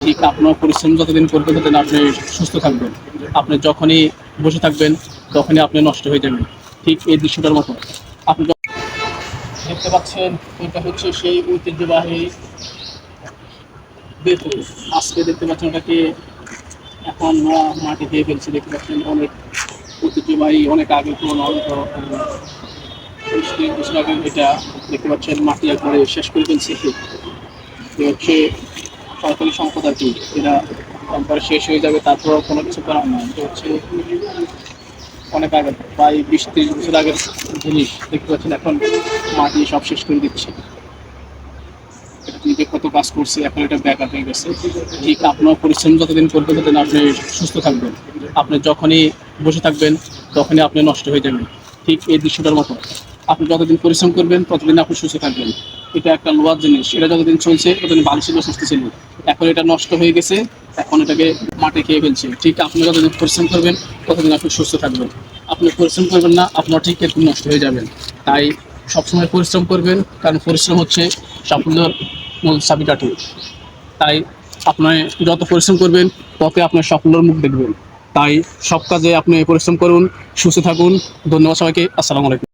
ঠিক আপনার পরিশ্রম যতদিন করবেন ততদিন আপনি সুস্থ থাকবেন। আপনি যখনই বসে থাকবেন তখনই আপনি নষ্ট হয়ে যাবেন। ঠিক এই দৃশ্যটার মতো। আপনি দেখতে পাচ্ছেন এটা হচ্ছে সেই ঐতিহ্যবাহী বেতু। আজকে দেখতে পাচ্ছেন ওটাকে এখন মাটি দিয়ে ফেলছে। দেখতে পাচ্ছেন অনেক ঐতিহ্যবাহী, অনেক আগে পুরোনো, হয়তো 20-30 বছর আগে এটা দেখতে পাচ্ছেন মাটি একবারে শেষ করে ফেলছে। এ হচ্ছে সরকারি সম্পদ আর কি। এরা একবারে শেষ হয়ে যাবে, তারপর কোনো কিছু করার না। এটা হচ্ছে অনেক আগে, প্রায় 20-30 বছর আগের জিনিস। দেখতে পাচ্ছেন এখন মাটি সব শেষ করে দিচ্ছে। নিজে কত কাজ করছে, এখন এটা ব্যাকআপ হয়ে গেছে। ঠিক আপনার পরিশ্রম যতদিন করবেন ততদিন আপনি সুস্থ থাকবেন। আপনি যখনই বসে থাকবেন তখনই আপনি নষ্ট হয়ে যাবেন। ঠিক এই দৃশ্যটার মতো। আপনি যতদিন পরিশ্রম করবেন ততদিন আপনি সুস্থ থাকবেন। এটা একটা লোহার জিনিস, এটা যতদিন চলছে ততদিন ভালো ছিল, সুস্থ ছিল। এখন এটা নষ্ট হয়ে গেছে, এখন এটাকে মাটি খেয়ে ফেলছে। ঠিক আপনি যতদিন পরিশ্রম করবেন ততদিন আপনি সুস্থ থাকবেন। আপনি পরিশ্রম করবেন না, আপনার ঠিক এরকম নষ্ট হয়ে যাবেন। তাই সবসময় পরিশ্রম করবেন, কারণ পরিশ্রম হচ্ছে সাফল্যের মূল চাবিকাঠি। তাই আপনি যত পরিশ্রম করবেন তত আপনার সাফল্যের মুখ দেখবেন। তাই সব কাজে আপনি পরিশ্রম করুন, সুস্থ থাকুন। ধন্যবাদ সবাইকে। আসসালামু আলাইকুম।